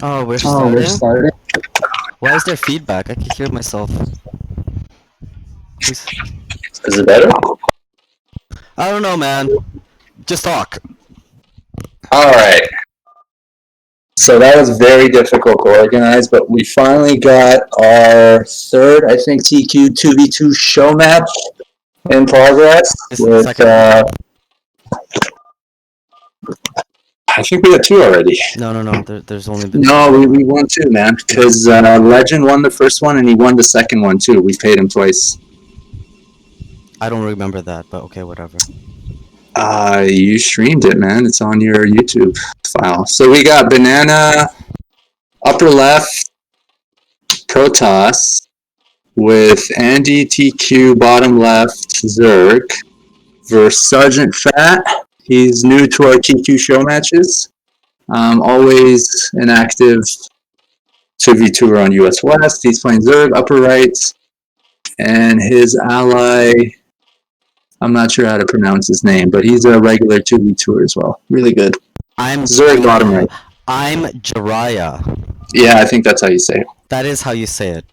Oh, we're Oh, we're starting? starting? Why is there feedback? I can hear myself. Please. Is it better? I don't know, man. Just talk. Alright. So that was very difficult to organize, but we finally got our third, I think, TQ 2v2 show match in progress This is the with, second one? I think we got two already. No. There's only been No, two. we won two, man, because Legend won the first one and he won the second one too. We paid him twice. I don't remember that, but okay, whatever. You streamed it, man. It's on your YouTube file. So we got Banana upper left Protoss with Andy.tQ bottom left Zerg versus Sgt.Fat. He's new to our TQ show matches. Always an active 2v2 on US West. He's playing Zerg upper right. And his ally, I'm not sure how to pronounce his name, but he's a regular 2v2er as well. Really good. Zerg bottom right. IMJIRAIYA. Yeah, I think that's how you say it. That is how you say it.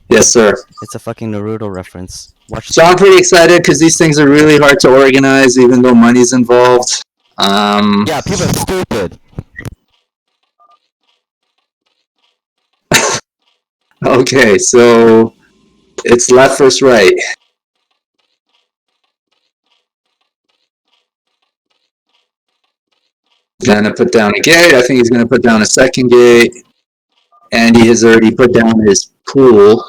Yes, sir. It's a fucking Naruto reference. Watch. So I'm pretty excited because these things are really hard to organize, even though money's involved. Yeah, people are stupid. Okay, so it's left versus right. Gonna put down a gate. I think he's gonna put down a second gate. Andy has already put down his pool.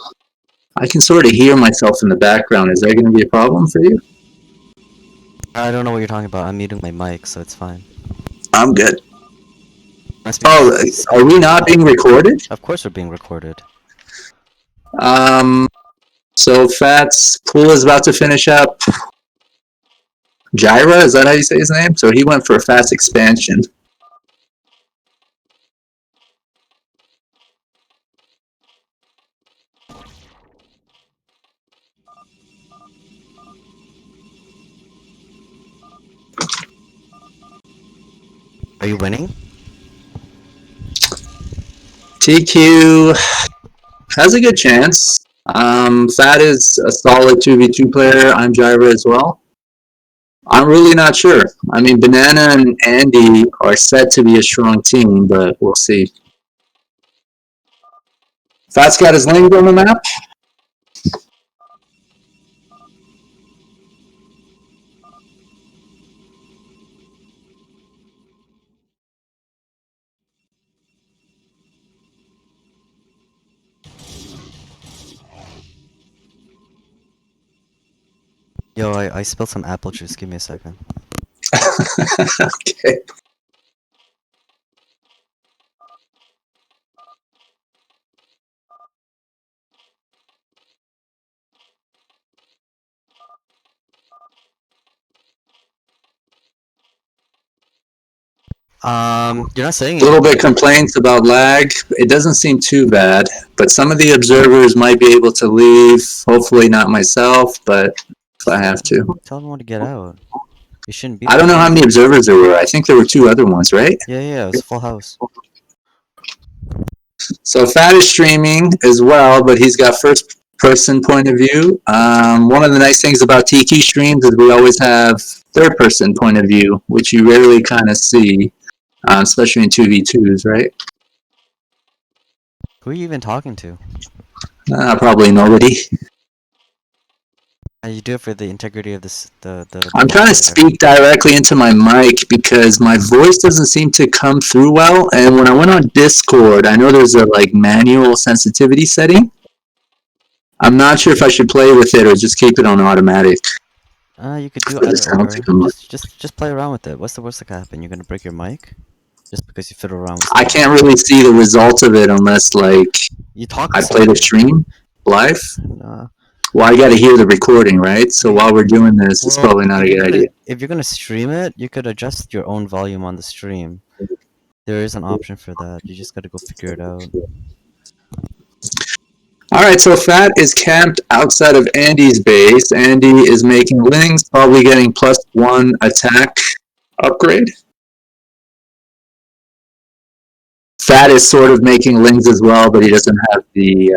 I can sort of hear myself in the background. Is that gonna be a problem for you? I don't know what you're talking about. I'm muting my mic, so it's fine. I'm good. Oh, are we not being recorded? Of course we're being recorded. So Fat's pool is about to finish up. Jira, is that how you say his name? So he went for a fast expansion. Are you winning? TQ has a good chance. Fat is a solid 2v2 player. I'm Jira as well. I'm really not sure. I mean, Banana and Andy are set to be a strong team, but we'll see. Fat's got his lanes on the map. Yo, I spilled some apple juice. Give me a second. Okay. You're not saying A little anything. bit complaints about lag. It doesn't seem too bad, but some of the observers might be able to leave. Hopefully not myself, but if I have to. Tell everyone to get out. You shouldn't be I there. don't know how many observers there were. I think there were two other ones, right? Yeah, it was a full house. So Fat is streaming as well, but he's got first person point of view. One of the nice things about TQ streams is we always have third person point of view, which you rarely kind of see, especially in 2v2s, right? Who are you even talking to? Probably nobody. You do it for the integrity of this. I'm trying to speak directly into my mic because my voice doesn't seem to come through well. And when I went on Discord, I know there's a like manual sensitivity setting. I'm not sure if I should play with it or just keep it on automatic. You could do either or. Just play around with it. What's the worst that could happen? You're gonna break your mic? Just because you fiddle around with I can't really see the result of it unless like you talk I play the stream live. Nah. Well, I gotta hear the recording, right? So while we're doing this, it's probably not a good idea. If you're gonna stream it, you could adjust your own volume on the stream. There is an option for that. You just gotta go figure it out. Alright, so Fat is camped outside of Andy's base. Andy is making wings, probably getting +1 attack upgrade. Fat is sort of making lings as well, but he doesn't have the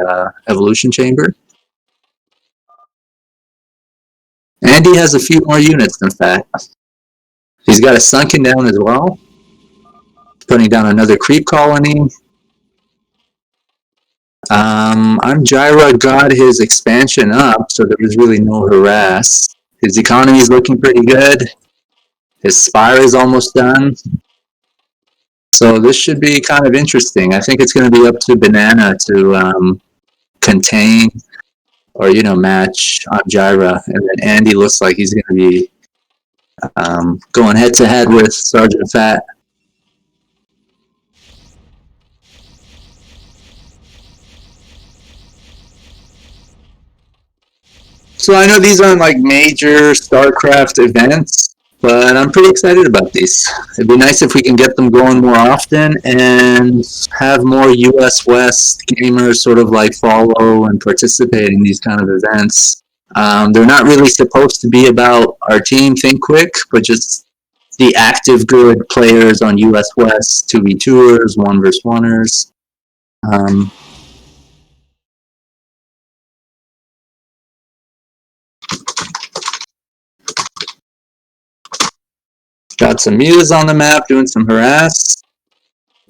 evolution chamber. Andy has a few more units than Fat. He's got a sunken down as well, putting down another creep colony. IMJIRAIYA got his expansion up, so there was really no harass. His economy is looking pretty good. His spire is almost done. So this should be kind of interesting. I think it's going to be up to Banana to contain or, match IMJIRAIYA. And then Andy looks like he's going to be going head-to-head with Sgt.Fat. So I know these aren't like major StarCraft events, but I'm pretty excited about these. It'd be nice if we can get them going more often and have more US West gamers sort of like follow and participate in these kind of events. They're not really supposed to be about our team, Think Quick, but just the active good players on US West, 2v2ers, 1v1ers. Got some mutas on the map doing some harass.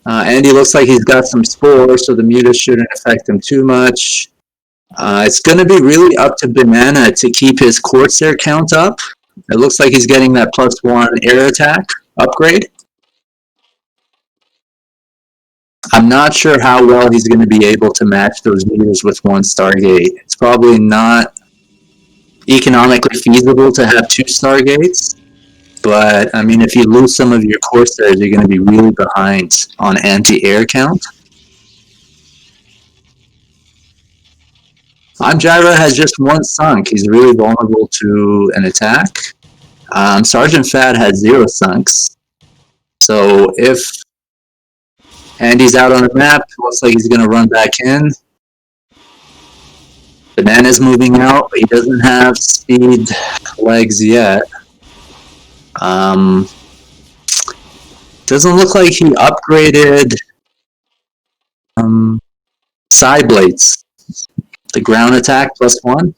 Andy looks like he's got some spores, so the mutas shouldn't affect him too much. It's going to be really up to Banana to keep his Corsair count up. It looks like he's getting that +1 air attack upgrade. I'm not sure how well he's going to be able to match those meters with one Stargate. It's probably not economically feasible to have 2 Stargates. But, I mean, if you lose some of your Corsairs, you're going to be really behind on anti-air count. IMJIRAIYA has just 1 sunk. He's really vulnerable to an attack. Sgt.Fat has 0 sunks. So if Andy's out on the map, looks like he's going to run back in. Banana's moving out, but he doesn't have speed legs yet. Doesn't look like he upgraded side blades. The ground attack +1.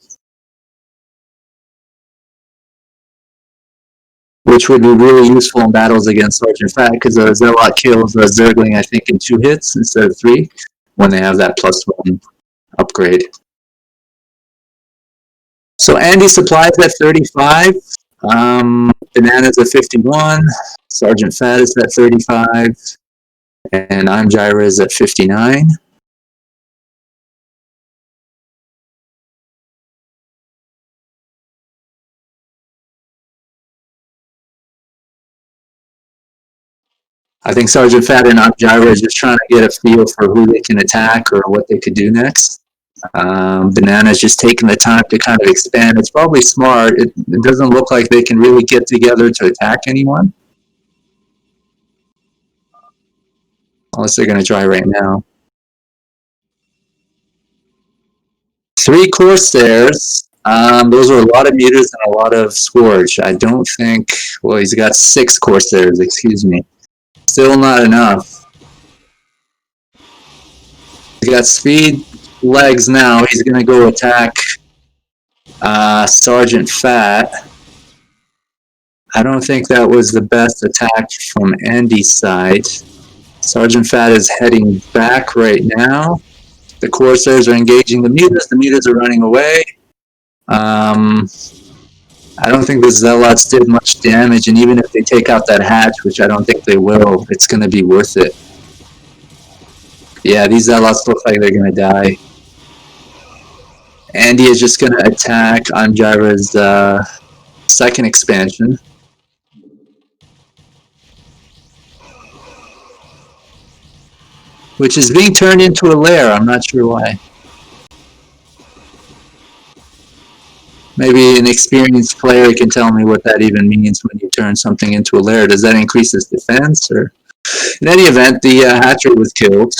Which would be really useful in battles against Sgt.Fat, because Zealot kills Zergling, I think, in 2 hits instead of 3, when they have that +1 upgrade. So Andy's supplies at 35, Banana's at 51, Sgt.Fat is at 35, and IMJIRAIYA is at 59. I think Sgt.Fat and IMJIRAIYA are just trying to get a feel for who they can attack or what they could do next. Banana's just taking the time to kind of expand. It's probably smart. It doesn't look like they can really get together to attack anyone. Unless they're going to try right now. 3 Corsairs. Those are a lot of meters and a lot of Scourge. I don't think... Well, he's got 6 Corsairs, excuse me. Still not enough. He's got speed legs now. He's going to go attack Sgt.Fat. I don't think that was the best attack from Andy's side. Sgt.Fat is heading back right now. The Corsairs are engaging the mutas are running away. I don't think the Zealots did much damage, and even if they take out that hatch, which I don't think they will, it's going to be worth it. Yeah, these Zealots look like they're going to die. Andy is just going to attack IMJIRAIYA's second expansion. Which is being turned into a lair, I'm not sure why. Maybe an experienced player can tell me what that even means when you turn something into a lair. Does that increase its defense? Or in any event, the Hatcher was killed.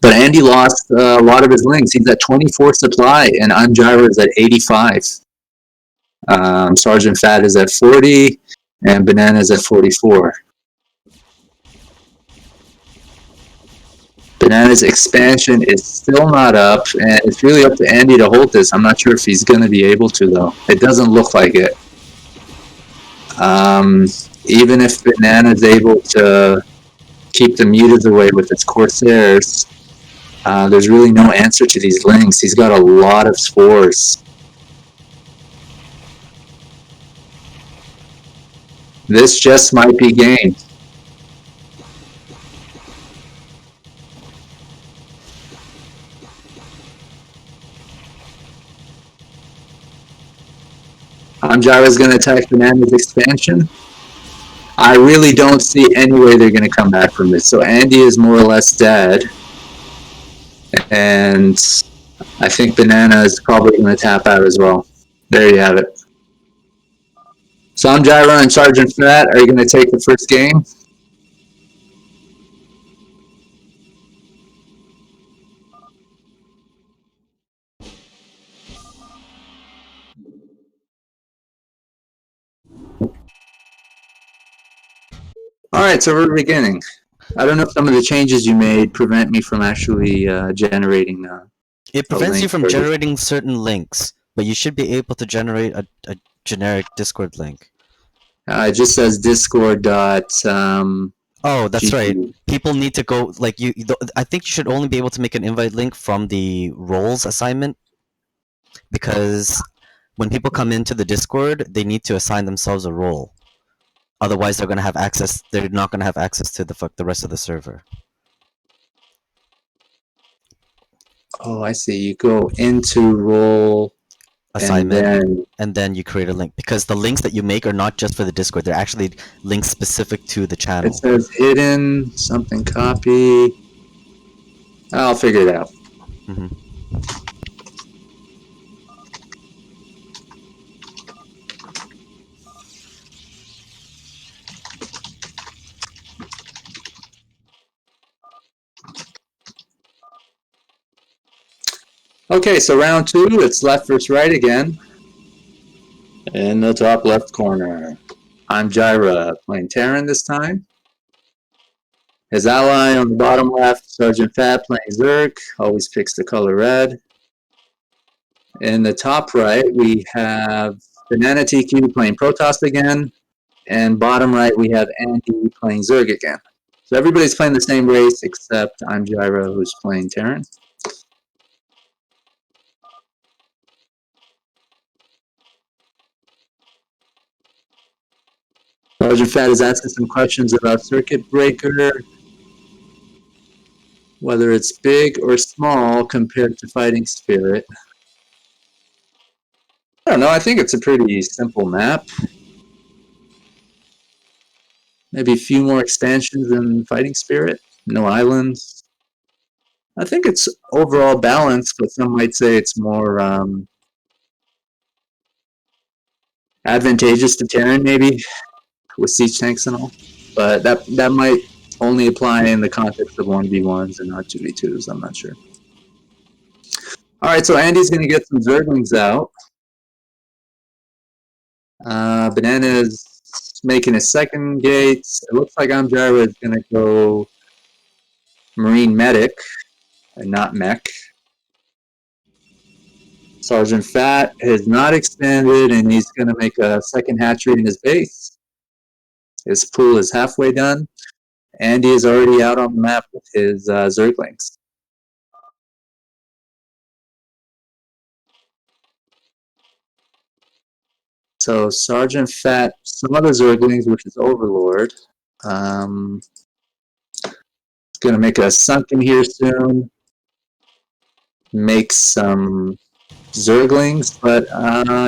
But Andy lost a lot of his lings. He's at 24 supply, and IMJIRAIYA is at 85. Sgt.Fat is at 40, and Banana is at 44. Banana's expansion is still not up, and it's really up to Andy to hold this. I'm not sure if he's going to be able to, though. It doesn't look like it. Even if Banana's able to keep the mutas away with its Corsairs, there's really no answer to these links. He's got a lot of spores. This just might be game. IMJIRAIYA's going to attack Banana's expansion. I really don't see any way they're going to come back from this. So Andy is more or less dead. And I think Banana is probably going to tap out as well. There you have it. So IMJIRAIYA and Sgt.Fat are you going to take the first game? Alright, so we're beginning. I don't know if some of the changes you made prevent me from actually generating. It prevents you from generating certain links, but you should be able to generate a generic Discord link. It just says Discord. Oh, that's GG. right. People need to go like you. I think you should only be able to make an invite link from the roles assignment, because when people come into the Discord, they need to assign themselves a role. Otherwise, they're gonna have access. They're not gonna have access to the rest of the server. Oh, I see. You go into role Assignment, and then you create a link, because the links that you make are not just for the Discord. They're actually links specific to the channel. It says hidden something copy. I'll figure it out. Mm-hmm. Okay, so round 2, it's left versus right again. In the top left corner, IMJIRAIYA playing Terran this time. His ally on the bottom left, Sgt.Fat playing Zerg, always picks the color red. In the top right, we have banana.tQ playing Protoss again. And bottom right, we have Andy playing Zerg again. So everybody's playing the same race except IMJIRAIYA, who's playing Terran. Sgt.Fat is asking some questions about Circuit Breaker, whether it's big or small compared to Fighting Spirit. I don't know, I think it's a pretty simple map. Maybe a few more expansions than Fighting Spirit. No islands. I think it's overall balanced, but some might say it's more advantageous to Terran, maybe, with siege tanks and all. But that might only apply in the context of 1v1s and not 2v2s, I'm not sure. Alright, so Andy's going to get some Zerglings out. Banana's making a second gate. It looks like IMJIRAIYA is going to go Marine Medic and not Mech. Sgt.Fat has not expanded, and he's going to make a second hatchery in his base. His pool is halfway done. Andy is already out on the map with his Zerglings. So Sgt.Fat, some other Zerglings, which is Overlord. Going to make a sunken here soon. Make some Zerglings, but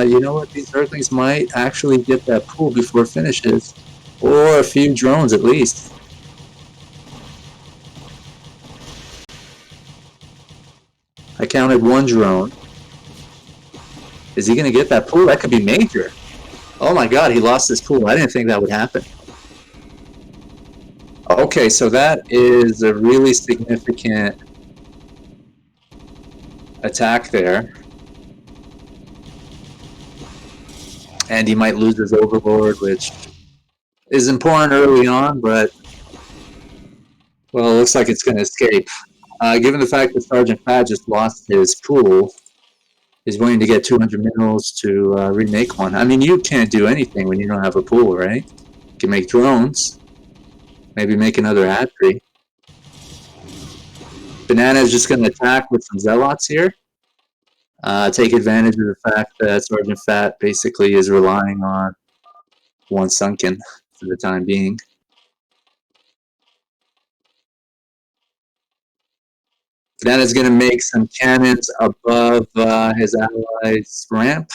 you know what? These Zerglings might actually get that pool before it finishes. Or a few drones at least. I counted one drone. Is he going to get that pool? That could be major. Oh my god, he lost his pool. I didn't think that would happen. Okay, so that is a really significant attack there. And he might lose his Overlord, which is important early on, but, well, it looks like it's going to escape. Given the fact that Sgt.Fat just lost his pool, he's willing to get 200 minerals to remake one. I mean, you can't do anything when you don't have a pool, right? You can make drones, maybe make another ad-free. Banana is just going to attack with some zealots here. Take advantage of the fact that Sgt.Fat basically is relying on one sunken for the time being. Banana's going to make some cannons above his allies' ramp.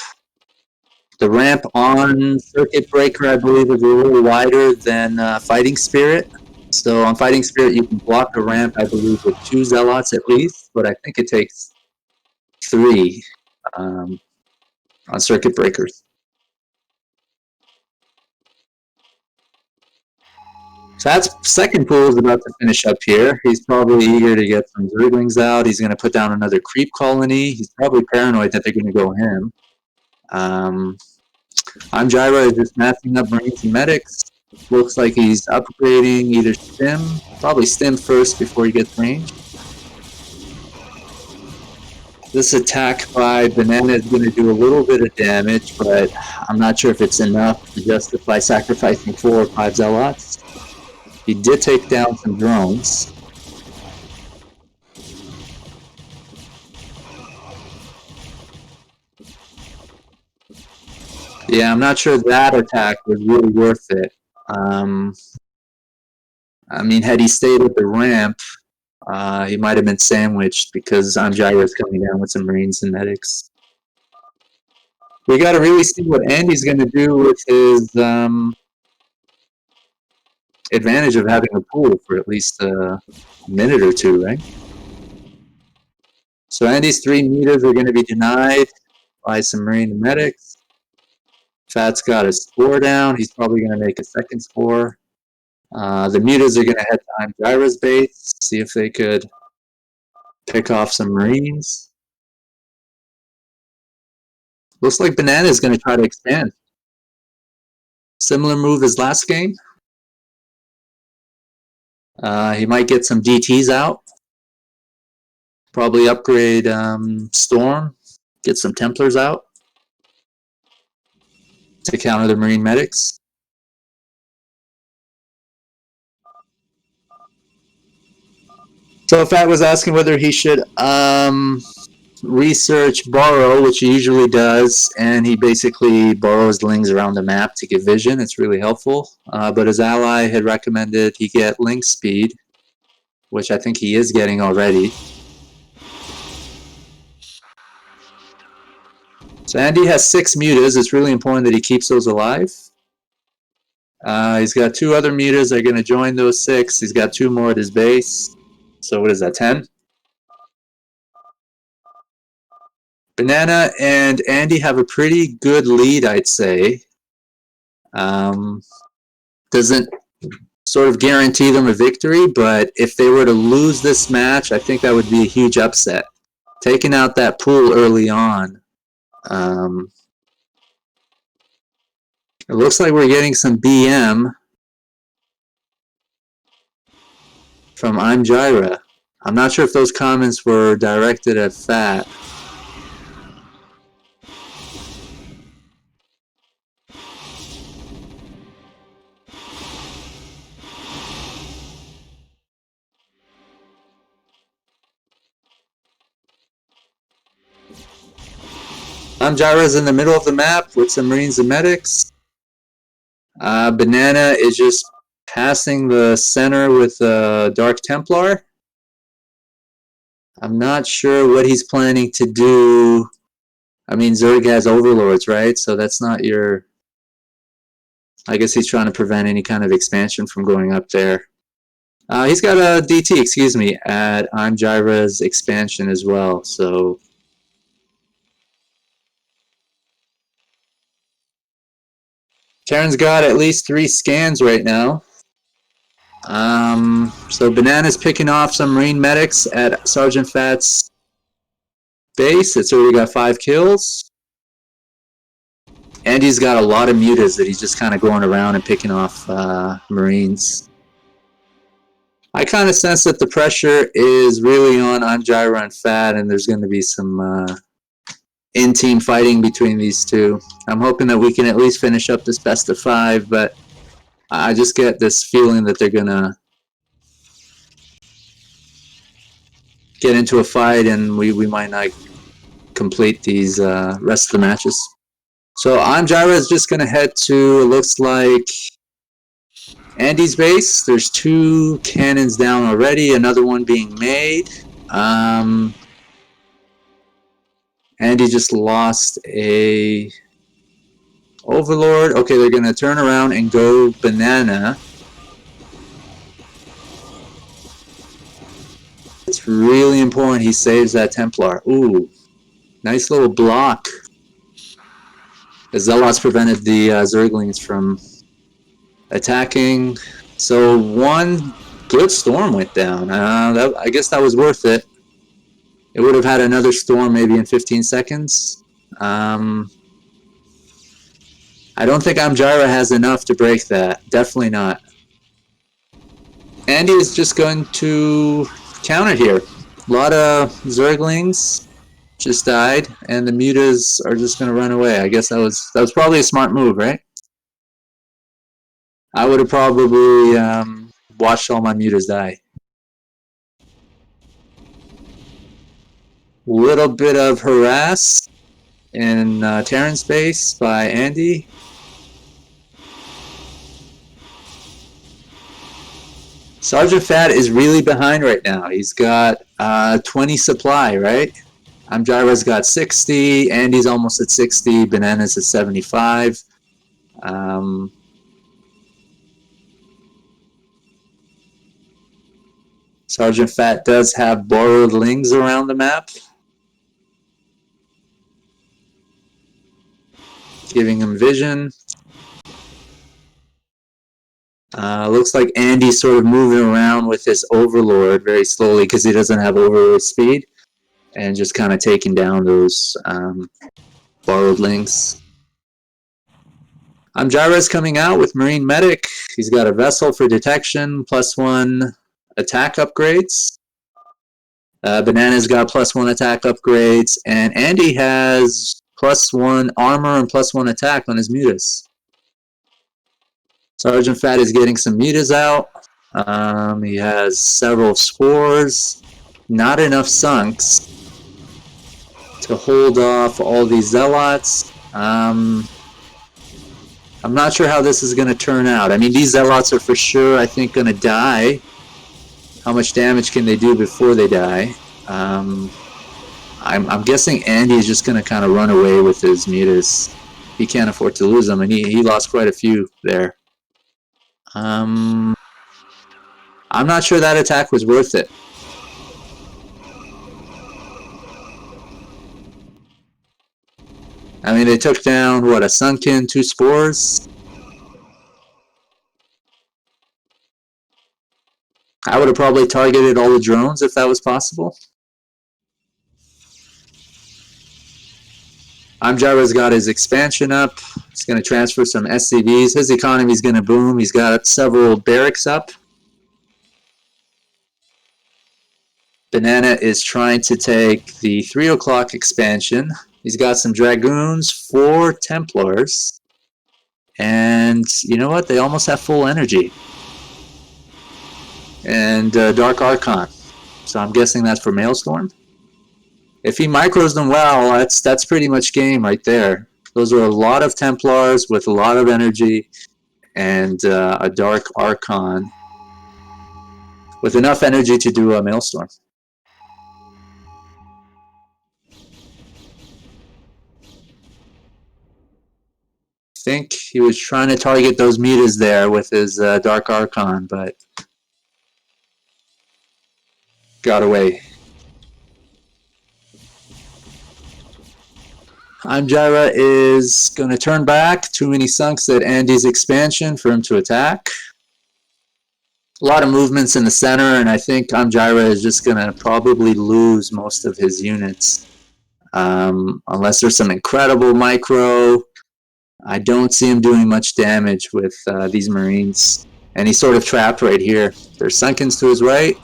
The ramp on Circuit Breaker, I believe, is a little wider than Fighting Spirit. So on Fighting Spirit, you can block the ramp, I believe, with 2 zealots at least, but I think it takes 3 on Circuit Breakers. So that's second pool is about to finish up here. He's probably eager to get some Zerglings out. He's going to put down another creep colony. He's probably paranoid that they're going to go him. IMJIRAIYA is just massing up Marines and Medics. Looks like he's upgrading either Stim, probably Stim first before he gets range. This attack by Banana is going to do a little bit of damage, but I'm not sure if it's enough to justify sacrificing 4 or 5 Zealots. He did take down some drones. Yeah, I'm not sure that attack was really worth it. I mean, had he stayed at the ramp, he might have been sandwiched because IMJIRAIYA is coming down with some Marines and Medics. We got to really see what Andy's going to do with his advantage of having a pool for at least a minute or 2, right? So Andy's 3 meters are going to be denied by some Marine and Medics. Fat's got a spore down. He's probably going to make a second spore. The mutas are going to head to IMJIRAIYA's base, see if they could pick off some Marines. Looks like Banana is going to try to expand. Similar move as last game. He might get some DTs out. Probably upgrade Storm. Get some Templars out to counter the Marine Medics. So Fat was asking whether he should research Borrow, which he usually does, and he basically borrows links around the map to get vision. It's really helpful. But his ally had recommended he get link speed, which I think he is getting already. So Andy has 6 mutas. It's really important that he keeps those alive. He's got 2 other mutas that are going to join those 6. He's got 2 more at his base. So what is that, 10? Banana and Andy have a pretty good lead, I'd say. Doesn't sort of guarantee them a victory, but if they were to lose this match, I think that would be a huge upset. Taking out that pool early on. It looks like we're getting some BM from IMJIRAIYA. I'm not sure if those comments were directed at Fat. IMJIRAIYA's in the middle of the map with some Marines and Medics. Banana is just passing the center with a Dark Templar. I'm not sure what he's planning to do. I mean, Zerg has Overlords, right? So that's not your... I guess he's trying to prevent any kind of expansion from going up there. He's got a DT, excuse me, at IMJIRAIYA's expansion as well, so... Terran's got at least 3 scans right now. So Banana's picking off some Marine Medics at Sgt.Fat's base. It's already got 5 kills. Andy's got a lot of mutas that he's just kind of going around and picking off Marines. I kind of sense that the pressure is really on IMJIRAIYA and Fat, and there's going to be some in-team fighting between these two. I'm hoping that we can at least finish up this best of 5, but I just get this feeling that they're going to get into a fight, and we might not complete these rest of the matches. So IMJIRAIYA is just going to head to, it looks like, Andy's base. There's 2 cannons down already, another one being made. Andy just lost a Overlord. Okay, they're going to turn around and go banana. It's really important he saves that Templar. Ooh, nice little block. The Zealots prevented the Zerglings from attacking. So 1 good storm went down. I guess that was worth it. It would have had another storm maybe in 15 seconds. I don't think IMJIRAIYA has enough to break that. Definitely not. Andy is just going to count it here. A lot of Zerglings just died, and the mutas are just going to run away. I guess that was probably a smart move, right? I would have probably watched all my mutas die. Little bit of harass in Terran's base by Andy. Sgt.Fat is really behind right now. He's got 20 supply, right? IMJIRAIYA's got 60. Andy's almost at 60. Banana's at 75. Sgt.Fat does have borrowed lings around the map, giving him vision. Looks like Andy's sort of moving around with his Overlord very slowly because he doesn't have Overlord speed, and just kind of taking down those borrowed links. IMJIRAIYA's coming out with Marine Medic. He's got a Vessel for detection, +1 attack upgrades. Banana's got +1 attack upgrades, and Andy has +1 armor and +1 attack on his mutas. Sgt.Fat is getting some mutas out. He has several spores, not enough sunks to hold off all these zealots. I'm not sure how this is going to turn out. I mean, these zealots are for sure, I think, going to die. How much damage can they do before they die? I'm guessing Andy is just going to kind of run away with his mutas. He can't afford to lose them, and he lost quite a few there. I'm not sure that attack was worth it. I mean, they took down, what, a Sunken, 2 spores? I would have probably targeted all the drones if that was possible. IMJIRAIYA's got his expansion up. He's going to transfer some SCVs. His economy is going to boom. He's got several barracks up. Banana is trying to take the 3 o'clock expansion. He's got some Dragoons, 4 Templars. And you know what? They almost have full energy. And Dark Archon. So I'm guessing that's for Maelstrom. If he micros them well, that's pretty much game right there. Those are a lot of Templars with a lot of energy, and a Dark Archon with enough energy to do a Maelstrom. I think he was trying to target those mutas there with his Dark Archon, but got away. IMJIRAIYA is going to turn back. Too many sunks at Andy's expansion for him to attack. A lot of movements in the center, and I think IMJIRAIYA is just going to probably lose most of his units. Unless there's some incredible micro. I don't see him doing much damage with these Marines. And he's sort of trapped right here. There's Sunkens to his right,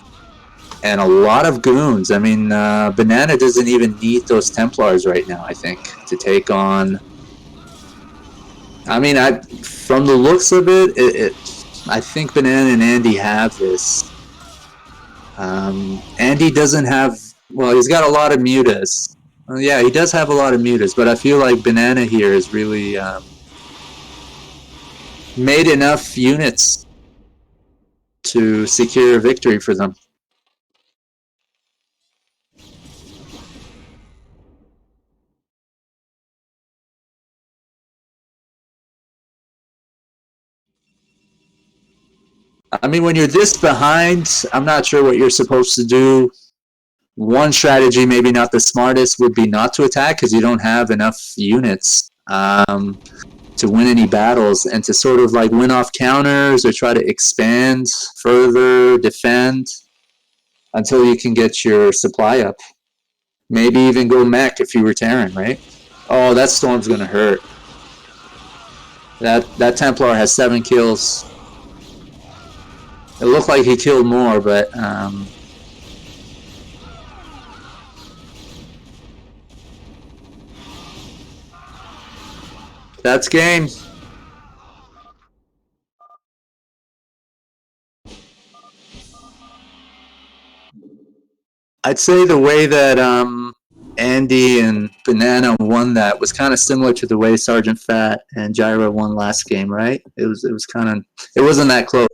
and a lot of goons. I mean, Banana doesn't even need those Templars right now, I think, to take on. I mean, from the looks of I think Banana and Andy have this. Andy doesn't have. Well, he's got a lot of mutas. Well, yeah, he does have a lot of mutas, but I feel like Banana here has really made enough units to secure a victory for them. I mean, when you're this behind, I'm not sure what you're supposed to do. One strategy, maybe not the smartest, would be not to attack because you don't have enough units to win any battles, and to sort of like win off counters or try to expand further, defend until you can get your supply up. Maybe even go mech if you were Terran, right? Oh, that storm's gonna hurt. That Templar has 7 kills. It looked like he killed more, but that's game. I'd say the way that Andy and Banana won that was kind of similar to the way Sgt.Fat and Jira won last game, right? It was kind of, it wasn't that close.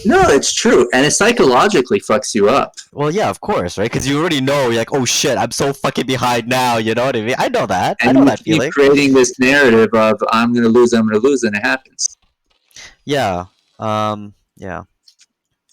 No, it's true, and it psychologically fucks you up. Well, yeah, of course, right? Because you already know, you're like, oh shit, I'm so fucking behind now. You know what I mean? I know that. I And know you that keep feeling. creating this narrative of I'm gonna lose, and it happens. Yeah. Yeah.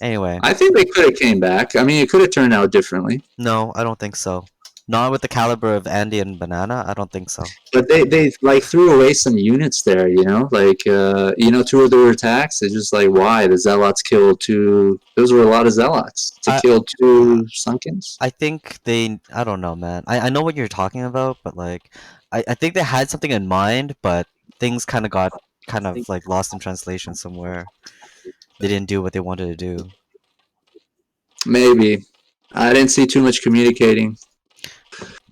Anyway, I think they could have came back. I mean, it could have turned out differently. no, I don't think so. Not with the caliber of Andy and Banana. I don't think so. But they like threw away some units there, you know, like 2 of their attacks. It's just like why the zealots killed 2. Those were a lot of zealots to I kill 2 Sunkens. I think they. I don't know, man. I know what you're talking about, but like, I think they had something in mind, but things kind of got kind of like lost in translation somewhere. They didn't do what they wanted to do. Maybe I didn't see too much communicating.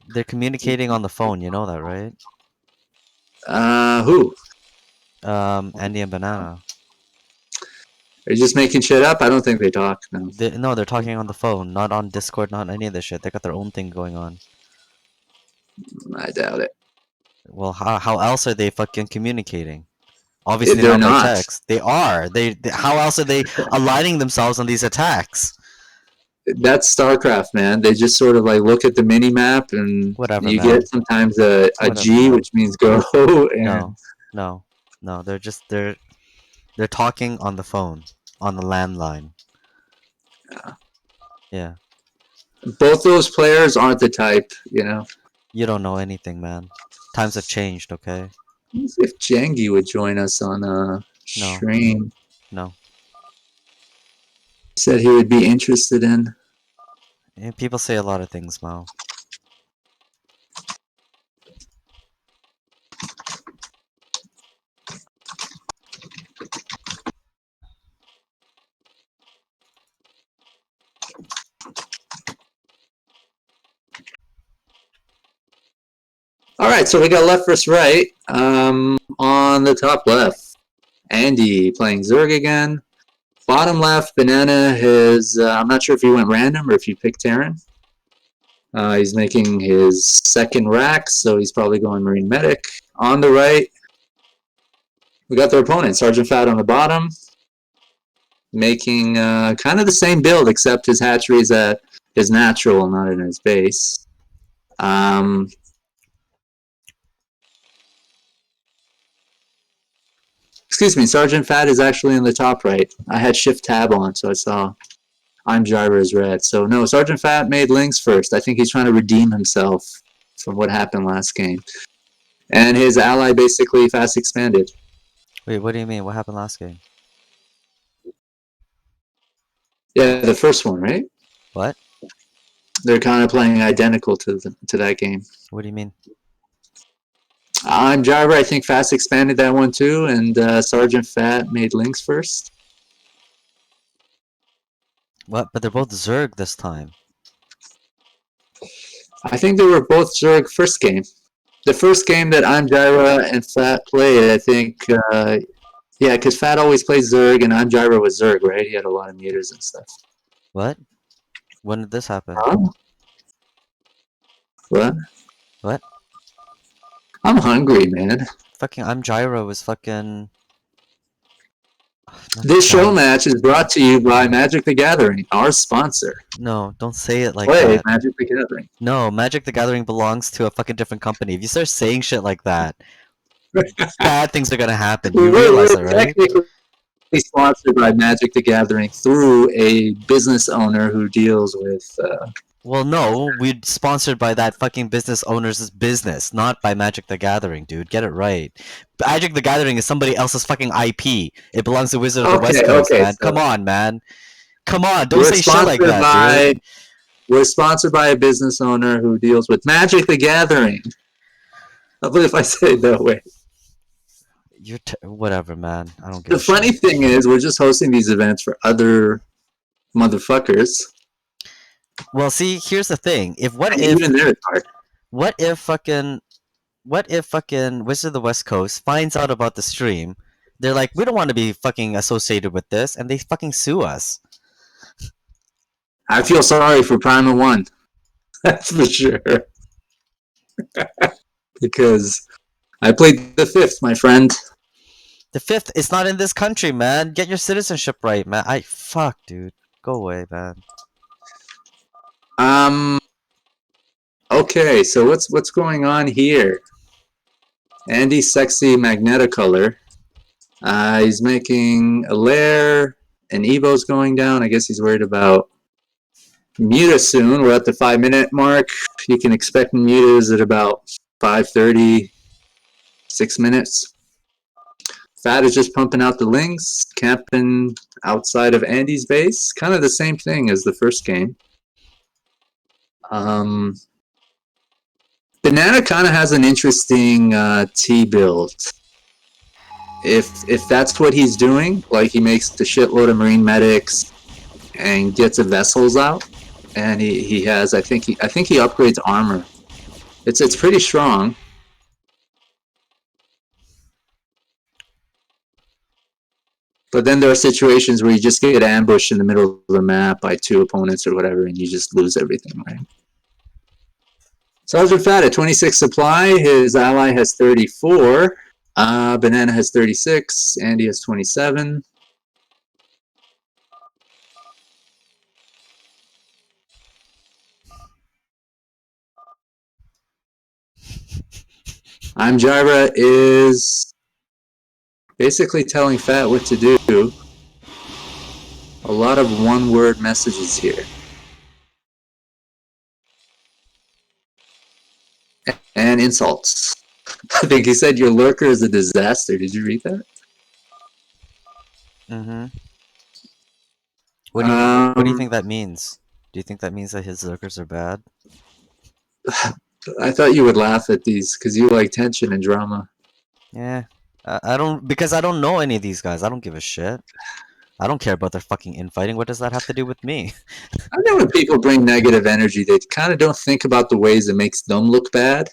They're communicating on the phone. You know that, right? Who? Andy and Banana. Are you just making shit up? I don't think they talk. No, No, they're talking on the phone, not on Discord, not any of this shit. They got their own thing going on. I doubt it. Well, how else are they fucking communicating? Obviously They're not by not. text. They are. How else are they aligning themselves on these attacks? That's StarCraft, man. They just sort of like look at the mini map, and Whatever, you get man. sometimes a Whatever, G, man. which means go, and No, no, no. They're talking on the phone, on the landline. Yeah. both those players aren't the type, you know. You don't know anything, man. Times have changed, okay? Let's see if Jengi would join us on No, stream. no. He said he would be interested in. And people say a lot of things, Mo. All right, so we got left versus right. On the top left, Andy playing Zerg again. Bottom left, Banana has, I'm not sure if he went random or if he picked Terran. He's making his second rack, so he's probably going Marine Medic. On the right, we got their opponent, Sgt.Fat on the bottom, making kind of the same build, except his hatchery is at his natural, not in his base. Excuse me, Sgt.Fat is actually in the top right. I had Shift Tab on, so I saw IMJIRAIYA red. So no, Sgt.Fat made Lynx first. I think he's trying to redeem himself from what happened last game. And his ally basically fast expanded. Wait, what do you mean? What happened last game? Yeah, the first one, right? What? They're kind of playing identical to that game. What do you mean? IMJIRAIYA, I think, fast expanded that one too, and Sgt.Fat made Lynx first. What? But they're both Zerg this time. I think they were both Zerg first game. The first game that IMJIRAIYA and Fat played, I think, yeah, because Fat always plays Zerg and IMJIRAIYA was Zerg, right? He had a lot of meters and stuff. What? When did this happen? Huh? What? What? I'm hungry, man. Fucking I'm Gyro was fucking. Not This show guys. match is brought to you by Magic the Gathering, our sponsor. No, don't say it like Play that. Magic the Gathering. No, Magic the Gathering belongs to a fucking different company. If you start saying shit like that, bad things are gonna happen. You realize We're that, right? technically sponsored by Magic the Gathering through a business owner who deals with. Well, no, we're sponsored by that fucking business owner's business, not by Magic the Gathering, dude. Get it right. Magic the Gathering is somebody else's fucking IP. It belongs to Wizard of the West Okay, Coast, okay, man. so Come on, man. Come on, don't we're say shit like sponsored that, dude. by we're sponsored by a business owner who deals with Magic the Gathering. What if I say it that way? You're whatever, man. I don't give The a shit. funny thing is, we're just hosting these events for other motherfuckers. Well, see, here's the thing. If And even there, it's hard. what if fucking what if fucking Wizard of the West Coast finds out about the stream? They're like, we don't want to be fucking associated with this, and they fucking sue us. I feel sorry for Prima One. That's for sure. Because I played the fifth, my friend. The fifth is not in this country, man. Get your citizenship right, man. Fuck, dude. Go away, man. Um. Okay, so what's going on here? Andy Sexy Magneticolor. He's making a lair, and Evo's going down. I guess he's worried about Muta soon. We're at the 5-minute mark. You can expect Mutas at about 5:30, 6 minutes. Fat is just pumping out the links, camping outside of Andy's base. Kind of the same thing as the first game. Banana kind of has an interesting T build. If that's what he's doing, like he makes the shitload of marine medics and gets the vessels out, and he has I think he upgrades armor. It's pretty strong. But then there are situations where you just get ambushed in the middle of the map by 2 opponents or whatever, and you just lose everything, right? Sgt.Fat at 26 supply. His ally has 34. Banana has 36. Andy has 27. IMJIRAIYA is basically telling Fat what to do. A lot of one-word messages here. And insults. I think he said your lurker is a disaster. Did you read that? Mm-hmm. What do you think that means? Do you think that means that his lurkers are bad? I thought you would laugh at these because you like tension and drama. Yeah. I don't because I don't know any of these guys. I don't give a shit. I don't care about their fucking infighting. What does that have to do with me? I know when people bring negative energy, they kind of don't think about the ways it makes them look bad.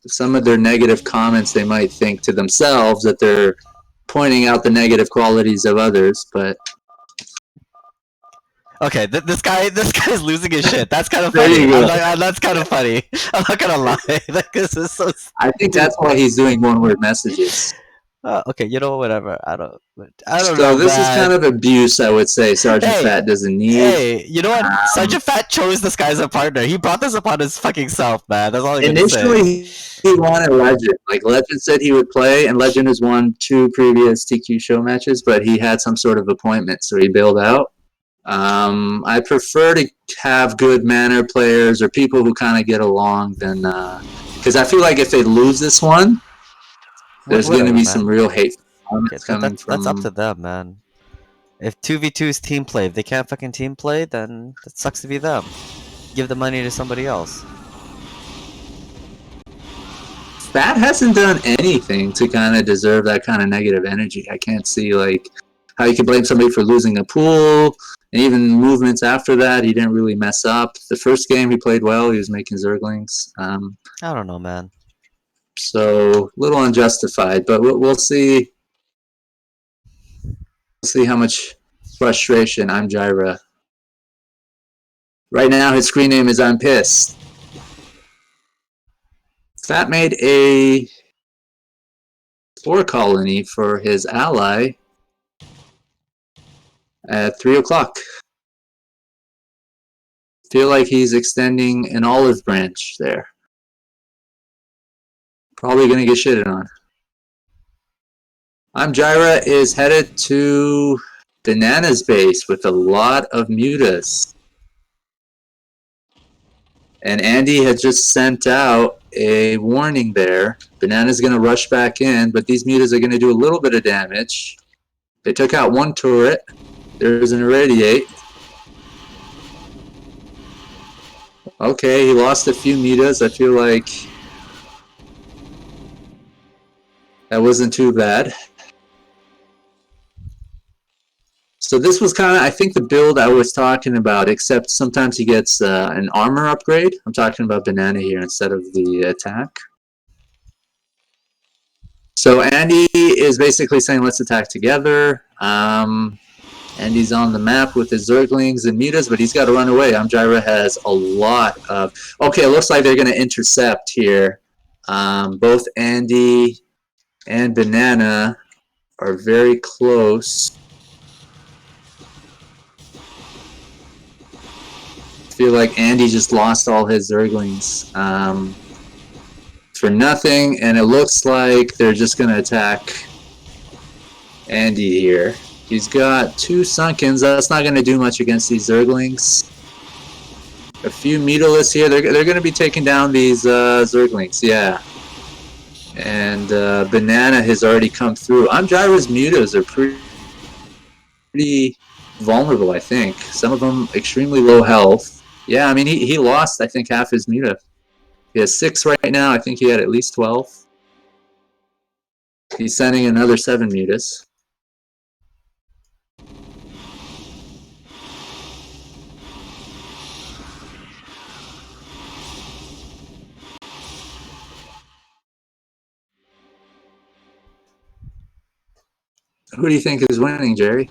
Some of their negative comments, they might think to themselves that they're pointing out the negative qualities of others, but Okay, this guy's losing his shit. That's kind of there funny. you go. That's kind of funny. I'm not gonna lie. Like, this is so. I think that's why he's doing one-word messages. Okay, you know, whatever. I don't So know, this is kind man. of abuse, I would say, Sergeant Hey, Fat doesn't need. hey, you know what? Sgt.Fat chose this guy as a partner. He brought this upon his fucking self, man. That's all I'm gonna say. Initially, he wanted Legend. Like, Legend said he would play, and Legend has won 2 previous TQ show matches, but he had some sort of appointment, so he bailed out. I prefer to have good manner players or people who kind of get along than because I feel like if they lose this one, there's going to Whatever, be some man. real hateful Okay, comments coming that's up from. to them, man. If 2v2 is team play, if they can't fucking team play, then that sucks to be them. Give the money to somebody else. Fat hasn't done anything to kind of deserve that kind of negative energy. I can't see like how you can blame somebody for losing a pool. And even movements after that, he didn't really mess up. The first game he played well. He was making Zerglings. I don't know, man. So a little unjustified, but we'll see. We'll see how much frustration IMJIRAIYA. Right now, his screen name is I'm Pissed. Fat made a spore colony for his ally at 3 o'clock. Feel like he's extending an olive branch there. Probably gonna get shitted on. IMJIRAIYA is headed to Banana's base with a lot of mutas. And Andy had just sent out a warning there. Banana's gonna rush back in, but these mutas are gonna do a little bit of damage. They took out one turret. There's an irradiate. Okay, he lost a few mutas. I feel like that wasn't too bad. So this was kind of, I think, the build I was talking about, except sometimes he gets an armor upgrade. I'm talking about Banana here instead of the attack. So Andy is basically saying, let's attack together. Andy's on the map with his Zerglings and mutas, but he's got to run away. IMJIRAIYA has a lot of... Okay, it looks like they're going to intercept here. Both Andy and Banana are very close. I feel like Andy just lost all his Zerglings for nothing, and it looks like they're just going to attack Andy here. He's got 2 Sunkens. That's not going to do much against these Zerglings. A few Mutalus here. They're going to be taking down these Zerglings, yeah. And Banana has already come through. IMJIRAIYA's mutas are pretty vulnerable, I think. Some of them extremely low health. Yeah, I mean, he lost, I think, half his muta. He has 6 right now. I think he had at least 12. He's sending another 7 mutas. Who do you think is winning, Jerry?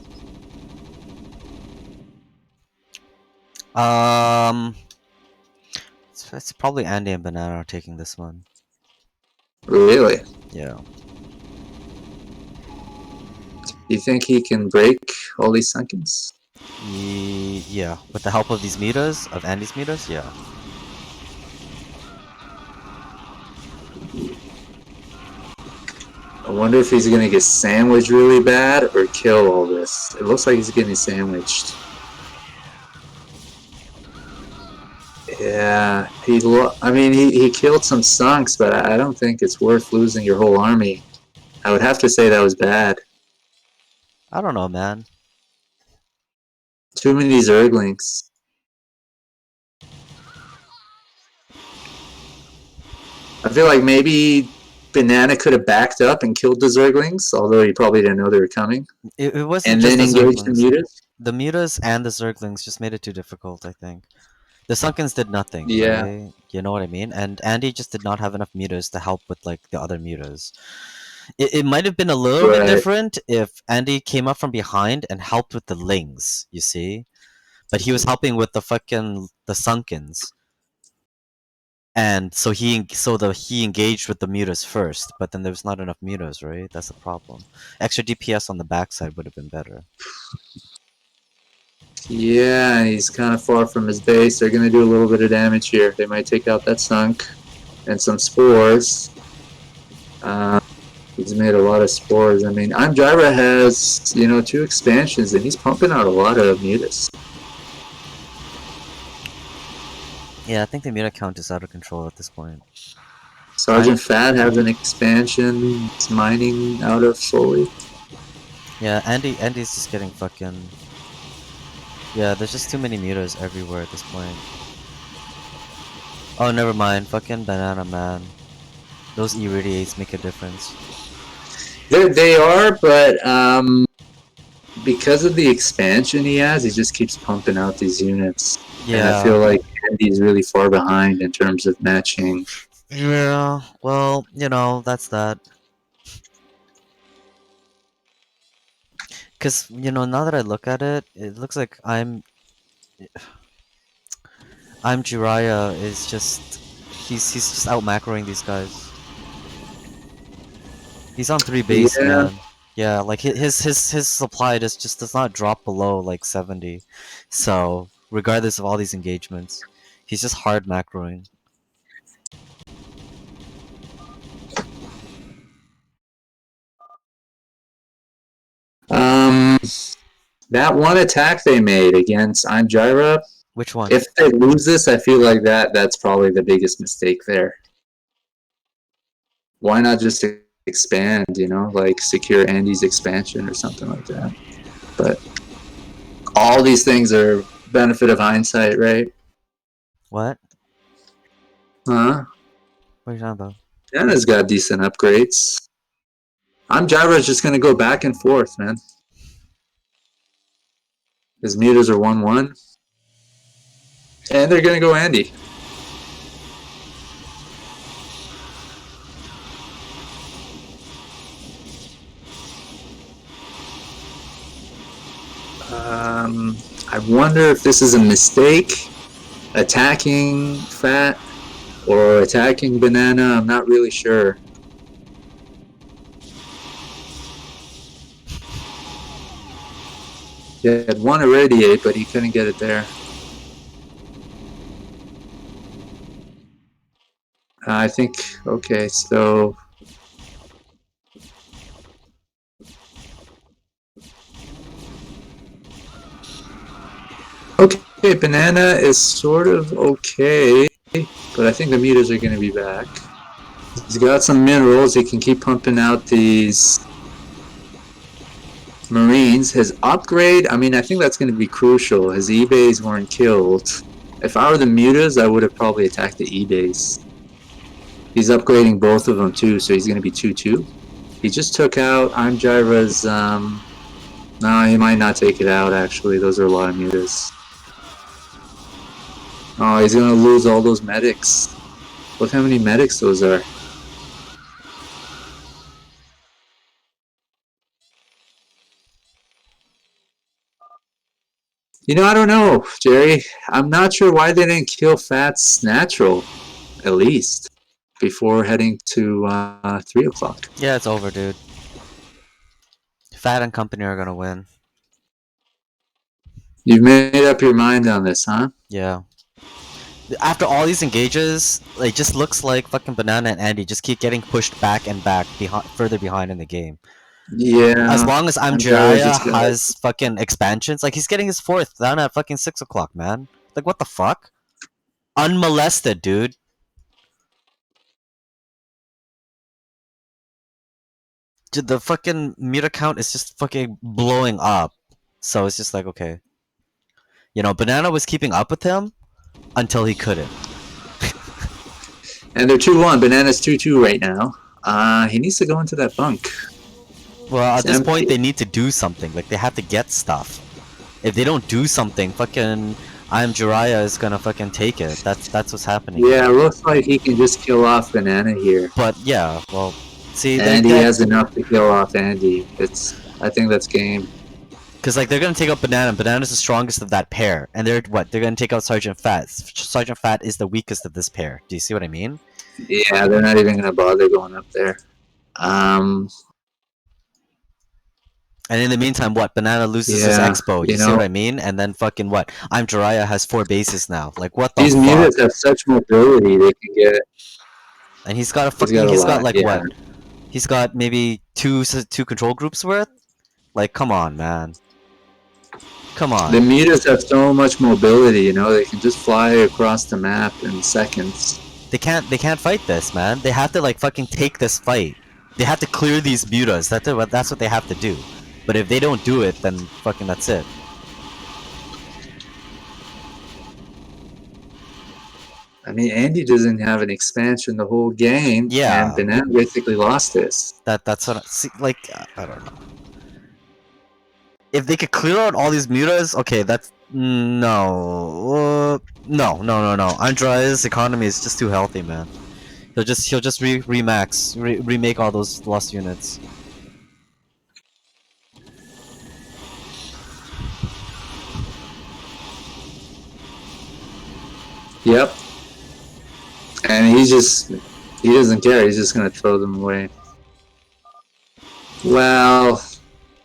It's probably Andy and Banana are taking this one. Really? Yeah. Do you think he can break all these Sunkens? Yeah. With the help of these mutas, of Andy's mutas, yeah. I wonder if he's going to get sandwiched really bad or kill all this. It looks like he's getting sandwiched. Yeah, he killed some Sunks, but I don't think it's worth losing your whole army. I would have to say that was bad. I don't know, man. Too many Zerglings. I feel like maybe Banana could have backed up and killed the Zerglings, although he probably didn't know they were coming. It wasn't And just then the engage the Zerglings. mutas. The mutas and the Zerglings just made it too difficult, I think. The Sunkens did nothing, Yeah. right? You know what I mean? And Andy just did not have enough mutas to help with like the other mutas. It might have been a little bit Right. different if Andy came up from behind and helped with the Lings, you see? But he was helping with the Sunkens. And so he engaged with the mutas first, but then there was not enough mutas, right? That's the problem. Extra DPS on the backside would have been better. Yeah, he's kind of far from his base. They're going to do a little bit of damage here. They might take out that Sunk and some spores. He's made a lot of spores. I mean, IMJIRAIYA has, 2 expansions, and he's pumping out a lot of mutas. Yeah, I think the muta count is out of control at this point. Sgt.Fat has an expansion. It's mining out of slowly. Yeah, Andy's just getting fucking... Yeah, there's just too many mutas everywhere at this point. Oh, never mind. Fucking Banana, man. Those irradiates make a difference. They are, but because of the expansion he has, he just keeps pumping out these units. And I Yeah. feel like Andy's really far behind in terms of matching. Yeah. Well, that's that. Cause now that I look at it, it looks like I'm Jiraiya is just he's just out macroing these guys. He's on 3 base, Yeah, man. Yeah, like his supply just does not drop below like 70. So regardless of all these engagements, he's just hard macroing. um, that one attack they made against IMJIRAIYA, Which one? if they lose this, I feel like that's probably the biggest mistake there. Why not just expand, like secure Andy's expansion or something like that? But all these things are benefit of hindsight, right? What? Huh? What are you talking about? Anna's got decent upgrades. IMJIRAIYA's just going to go back and forth, man. His meters are 1-1. And they're going to go Andy. I wonder if this is a mistake, attacking Fat or attacking Banana. I'm not really sure. He had one irradiate, but he couldn't get it there. I think, okay, so okay, Banana is sort of okay, but I think the meters are going to be back. He's got some minerals. He can keep pumping out these Marines. His upgrade, I mean, I think that's going to be crucial. His eBays weren't killed. If I were the mutas, I would have probably attacked the eBays. He's upgrading both of them too, so he's going to be 2-2. He just took out IMJIRAIYA's. No, he might not take it out, actually. Those are a lot of mutas. Oh, he's going to lose all those medics. Look how many medics those are. I don't know, Jerry. I'm not sure why they didn't kill Fat's natural, at least, before heading to 3 o'clock. Yeah, it's over, dude. Fat and company are gonna win. You've made up your mind on this, huh? Yeah. After all these engages, it just looks like fucking Banana and Andy just keep getting pushed back and back further behind in the game. As Yeah, long as I'm I'm Gyro's Jiraiya just gonna. has fucking expansions, like he's getting his fourth down at fucking 6 o'clock, man. Like what the fuck? Unmolested, dude. Dude, the fucking meter count is just fucking blowing up. So it's just like okay, Banana was keeping up with him until he couldn't. And they're 2-1. Banana's 2-2 right now. He needs to go into that bunk. Well, It's at this point, empty. they need to do something. Like they have to get stuff. If they don't do something, fucking IMJIRAIYA is gonna fucking take it. That's what's happening Yeah, here. it looks like he can just kill off Banana here. But yeah, well, see, they And he that has enough to kill off Andy. I think that's game. because like they're gonna take out Banana. Banana's the strongest of that pair, and they're what? They're gonna take out Sgt.Fat. Sgt.Fat is the weakest of this pair. Do you see what I mean? Yeah, they're not even gonna bother going up there. Um, And in the meantime, what? Banana loses his yeah, expo. Do you see what I mean? And then fucking what? IMJIRAIYA has 4 bases now. Like what the these mutas fuck? have such mobility. They can get. And he's got a He's got fucking. a He's got lot. like Yeah, what? He's got maybe two control groups worth. Like, come on, man. Come the on. mutas have so much mobility. They can just fly across the map in seconds. They can't fight this, man. They have to like fucking take this fight. They have to clear these mutas. That's what they have to do. But if they don't do it, then fucking that's it. I mean, Andy doesn't have an expansion the whole game, and Yeah. Banana basically lost this. That's what see, like I don't know. If they could clear out all these mutas, okay, that's no. Andrea's economy is just too healthy, man. He'll just remake all those lost units. Yep. And he doesn't care. He's just gonna throw them away. Well,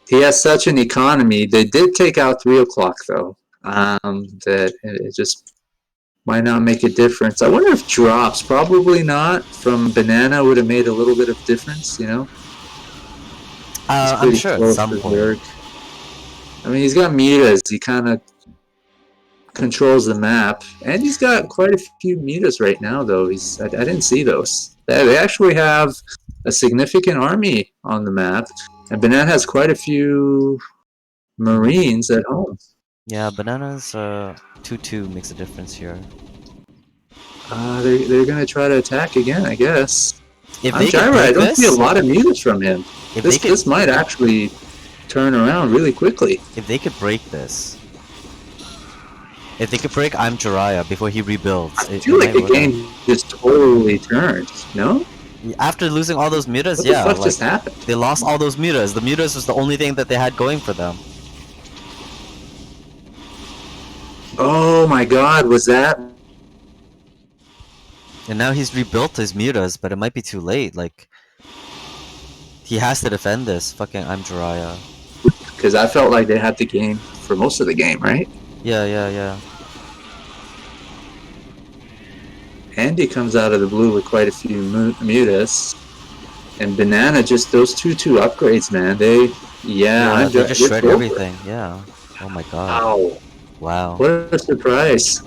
he has such an economy. They did take out 3 o'clock though. That it just might not make a difference. I wonder if drops. Probably not. From banana would have made a little bit of difference. You know, he's I'm pretty sure at close some to point. Zerg. I mean, he's got mutas. He kind of controls the map, and he's got quite a few mutas right now. Though I didn't see those. They actually have a significant army on the map, and banana has quite a few Marines at home. Yeah, bananas 2-2 makes a difference here. They're gonna try to attack again, I guess. If I'm they could Gyra. I break don't see a this, lot of mutas from him. if they could This might actually turn around really quickly. if they could break this, if they could break IMJIRAIYA before he rebuilds, I it feel like might the work out. game just totally turned. No? After losing all those mutas, What the yeah, fuck like just happened? they lost all those mutas. The mutas was the only thing that they had going for them. Oh my god, was that? And now he's rebuilt his mutas, but it might be too late. Like he has to defend this. Fucking IMJIRAIYA. Because I felt like they had the game for most of the game, right? Yeah. Andy comes out of the blue with quite a few mutas. And banana, just those two upgrades, man. Yeah, they just it's shred over. everything. Yeah. Oh my god. Wow. Wow. What a surprise.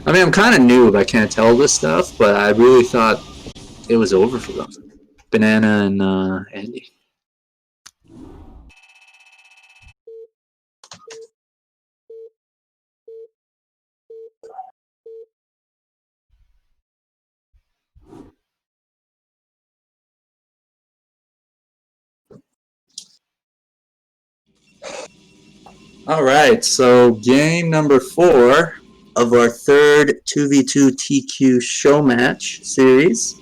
I mean, I'm kind of noob. I can't tell this stuff, but I really thought it was over for them. Banana and Andy. All right, so game number 4 of our third 2v2 TQ show match series.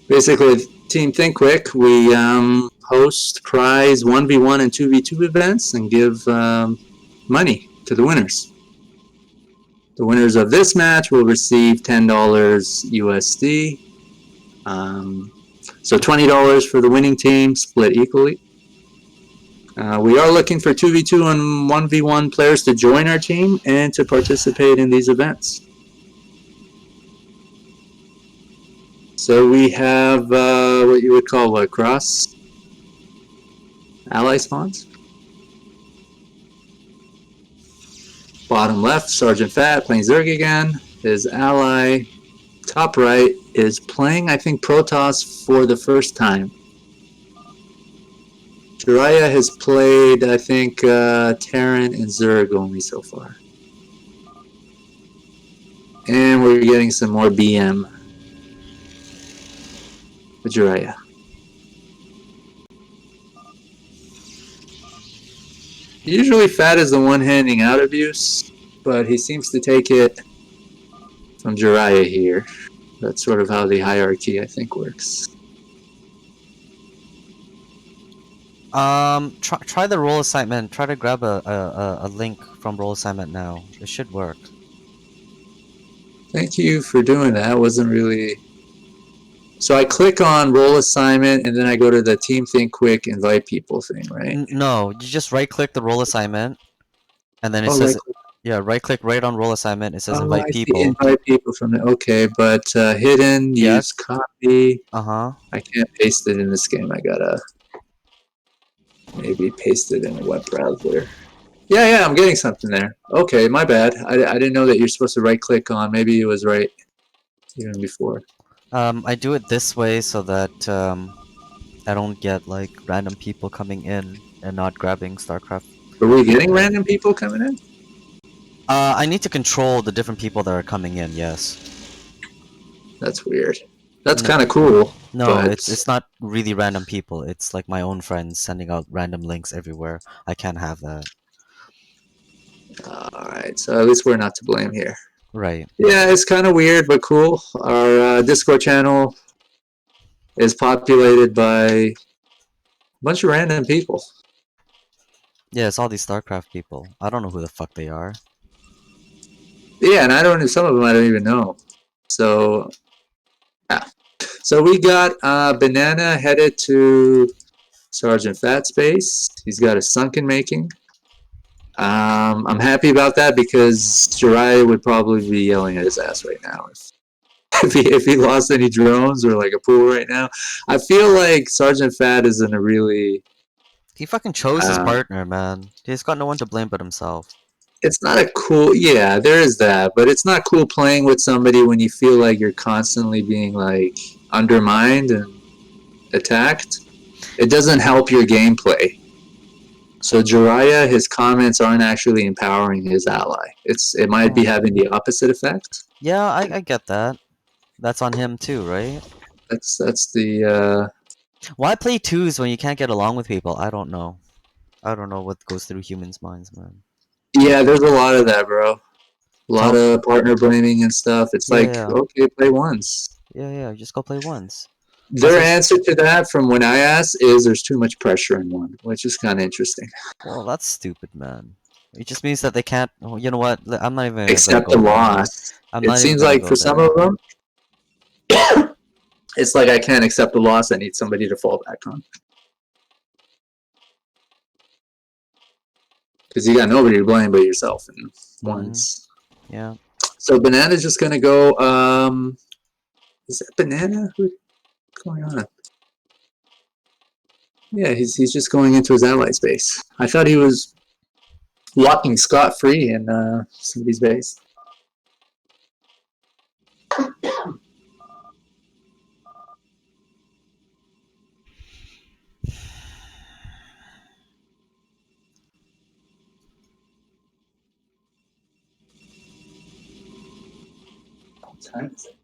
Basically, Team Think Quick, we host prize 1v1 and 2v2 events and give money to the winners. The winners of this match will receive $10 USD. So $20 for the winning team, split equally. We are looking for 2v2 and 1v1 players to join our team and to participate in these events. So we have what you would call cross ally spawns. Bottom left, Sgt.Fat playing Zerg again. His ally, top right, is playing, I think, Protoss for the first time. Jiraiya has played, I think, Terran and Zerg only so far. And we're getting some more BM with Jiraiya. Usually Fat is the one handing out abuse, but he seems to take it from Jiraiya here. That's sort of how the hierarchy, I think, works. Try the role assignment. Try to grab a link from role assignment now. It should work. Thank you for doing that. Wasn't really. So I click on role assignment and then I go to the Team Think Quick invite people thing, right? No, you just right click the role assignment, and then it Oh, says, right. yeah, right click right on role assignment. It says Oh, invite I see. people. Invite people from the. Okay, but hidden, Yeah. use copy. Uh-huh. I can't paste it in this game. I gotta maybe paste it in a web browser. Yeah, I'm getting something there. Okay, my bad. I didn't know that you're supposed to right click on. Maybe it was right even before. I do it this way so that I don't get like random people coming in and not grabbing StarCraft. Are we getting random people coming in? I need to control the different people that are coming in. Yes. That's weird. That's No, kind of cool, no, but it's not really random people. It's like my own friends sending out random links everywhere. I can't have that. all right. So at least we're not to blame here. Right. Yeah, it's kind of weird, but cool. Our Discord channel is populated by a bunch of random people. Yeah, it's all these StarCraft people. I don't know who the fuck they are. Yeah, and I don't. Some of them I don't even know. So yeah. So we got Banana headed to Sgt.Fat space. He's got a sunken making. I'm happy about that because Jiraiya would probably be yelling at his ass right now if he lost any drones or like a pool right now. I feel like Sgt.Fat is in a really He fucking chose his uh, partner, man. He's got no one to blame but himself. it's not a cool, yeah, there is that, but it's not cool playing with somebody when you feel like you're constantly being like undermined and attacked. It doesn't help your gameplay. So Jiraiya, his comments aren't actually empowering his ally. It might be Oh. having the opposite effect. Yeah, I get that. That's on him too, right? That's the Why play twos when you can't get along with people? I don't know. I don't know what goes through humans' minds, man. yeah. There's a lot of that, bro. A lot Tell of partner blaming and stuff. It's yeah, like yeah. okay, play once. Yeah, yeah, just go play once. Their Unless answer to that, from when I asked, is there's too much pressure in one, which is kind of interesting. well, that's stupid, man. It just means that they can't. Oh, you know what? I'm not even gonna Accept the go there. loss. I'm It not even seems gonna like go for some there. of them, it's like I can't accept the loss. I need somebody to fall back on because you got nobody to blame but yourself. And Mhm. once, Yeah. so Banana's just gonna go. Is that Banana? What's going on? Yeah, he's just going into his ally space. I thought he was walking scot free in somebody's base. What time is it?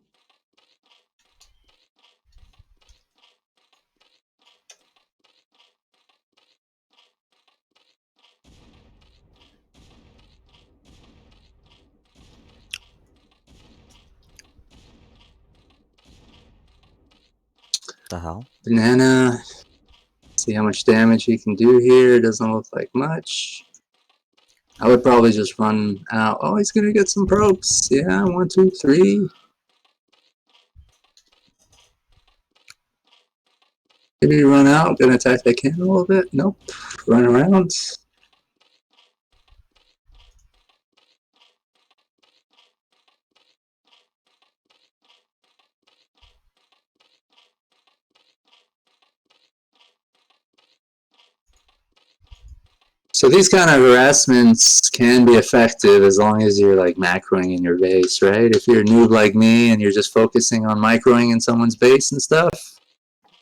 The hell? Banana. See how much damage he can do here. Doesn't look like much. I would probably just run out. Oh, he's gonna get some probes. Yeah, 1, 2, 3. Maybe run out. Gonna attack that cannon a little bit. Nope. Run around. So these kind of harassments can be effective as long as you're like macroing in your base, right? If you're a noob like me and you're just focusing on microing in someone's base and stuff,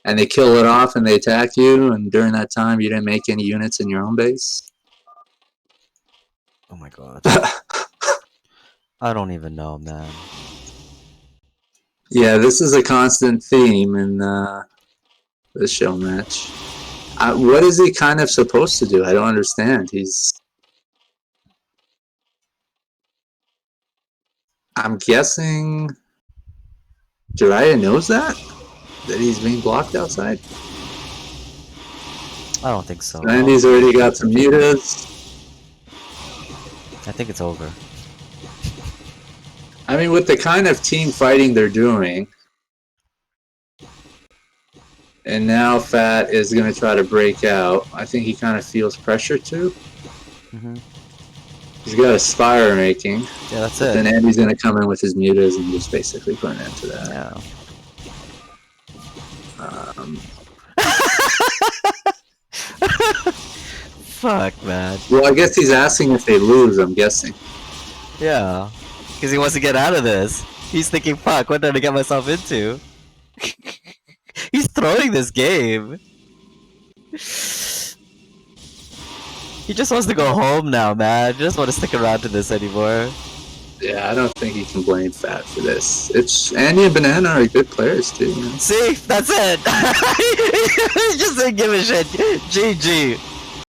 and they kill it off and they attack you, and during that time you didn't make any units in your own base. Oh my god. I don't even know, man. Yeah, this is a constant theme in this show match. What is he kind of supposed to do? I don't understand. I'm guessing Jiraiya knows that he's being blocked outside. I don't think so. Andy's already got some mutas. I think it's over. I mean, with the kind of team fighting they're doing, and now Fat is going to try to break out. I think he kind of feels pressure too. Mhm. He's got a Spire making, Yeah, that's but it. then Andy's going to come in with his mutas and just basically put an end to that. Yeah. Um, Fuck, man. well, I guess he's asking if they lose, I'm guessing. Yeah. Because he wants to get out of this. He's thinking, fuck, what did I get myself into? He's throwing this game. He just wants to go home now, man. He doesn't want to stick around to this anymore. Yeah, I don't think you can blame Fat for this. It's Andy and Banana are good players too. See, that's it. He just didn't give a shit. GG.